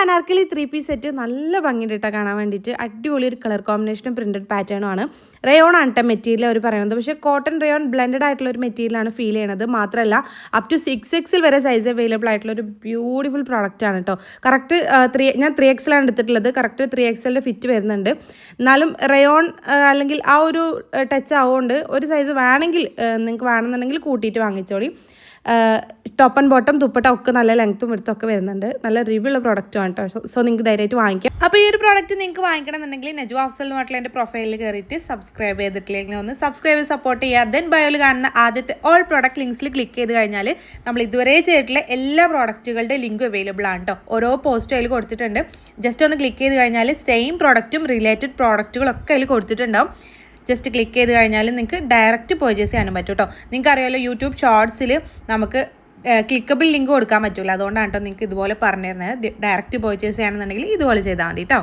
Anarkali 3-piece set നല്ല ഭംഗിയുണ്ട് കേട്ടോ കാണാൻ വേണ്ടിയിട്ട്. അടിപൊളി ഒരു കളർ കോമ്പിനേഷനും പ്രിന്റഡ് പാറ്റേണും ആണ്. റയോൺ ആണ് കേട്ടോ മെറ്റീരിയൽ അവർ പറയുന്നത്. പക്ഷേ കോട്ടൺ റയോൺ ബ്ലെൻഡഡ് ആയിട്ടുള്ള ഒരു മെറ്റീരിയലാണ് ഫീൽ ചെയ്യണത്. മാത്രമല്ല അപ് ടു 6XL വരെ സൈസ് അവൈലബിൾ ആയിട്ടുള്ള ഒരു ബ്യൂട്ടിഫുൾ പ്രോഡക്റ്റ് ആണ് കേട്ടോ. കറക്റ്റ് ഞാൻ 3XL ആണ് എടുത്തിട്ടുള്ളത്. കറക്റ്റ് 3XL ഫിറ്റ് വരുന്നുണ്ട്. എന്നാലും റയോൺ അല്ലെങ്കിൽ ആ ഒരു ടച്ച് ആവുകൊണ്ട് ഒരു സൈസ് വേണമെങ്കിൽ നിങ്ങൾക്ക് വേണമെന്നുണ്ടെങ്കിൽ കൂട്ടിയിട്ട് വാങ്ങിച്ചോളി. ടോപ്പ് ആൻഡ് ബോട്ടം ദുപ്പട്ട ഒക്കെ നല്ല ലെങ്ത്തും എടുത്തൊക്കെ വരുന്നുണ്ട്. നല്ല റിവ്യൂ ഉള്ള പ്രോഡക്റ്റുമാണ് കേട്ടോ. സോ നിങ്ങൾക്ക് ധൈര്യമായിട്ട് വാങ്ങിക്കാം. അപ്പോൾ ഈ ഒരു പ്രോഡക്റ്റ് നിങ്ങൾക്ക് വാങ്ങിക്കണം എന്നുണ്ടെങ്കിൽ നജു അഫ്സൽ എന്ന് പറഞ്ഞിട്ടുള്ള എൻ്റെ പ്രൊഫൈലിൽ കയറിയിട്ട് സബ്സ്ക്രൈബ് ചെയ്തിട്ടില്ലെങ്കിൽ ഒന്ന് സബ്സ്ക്രൈബ് ചെയ്ത് സപ്പോർട്ട് ചെയ്യുക. ദെൻ ബയോയിൽ കാണുന്ന ആദ്യത്തെ ഓൾ പ്രോഡക്റ്റ് ലിങ്ക്സിൽ ക്ലിക്ക് ചെയ്ത് കഴിഞ്ഞാൽ നമ്മൾ ഇതുവരെ ചെയ്തിട്ടുള്ള എല്ലാ പ്രോഡക്റ്റുകളുടെ ലിങ്ക് അവൈലബിൾ ആണ് കേട്ടോ. ഓരോ പോസ്റ്റും അതിൽ കൊടുത്തിട്ടുണ്ട്. ജസ്റ്റ് ഒന്ന് ക്ലിക്ക് ചെയ്ത് കഴിഞ്ഞാൽ സെയിം പ്രോഡക്റ്റും റിലേറ്റഡ് പ്രോഡക്റ്റുകളൊക്കെ അതിൽ കൊടുത്തിട്ടുണ്ടാവും. ജസ്റ്റ് ക്ലിക്ക് ചെയ്ത് കഴിഞ്ഞാൽ നിങ്ങൾക്ക് ഡയറക്റ്റ് പർച്ചേസ് ചെയ്യാനും പറ്റും കേട്ടോ. നിങ്ങൾക്ക് അറിയാമല്ലോ യൂട്യൂബ് ഷോർട്സിൽ നമുക്ക് ക്ലിക്കബിൾ ലിങ്ക് കൊടുക്കാൻ പറ്റില്ല. അതുകൊണ്ടാണ് കേട്ടോ നിങ്ങൾക്ക് ഇതുപോലെ പറഞ്ഞു തരുന്നത്. ഡയറക്റ്റ് പർച്ചേസ് ചെയ്യണമെന്നുണ്ടെങ്കിൽ ഇതുപോലെ ചെയ്താൽ മതി കേട്ടോ.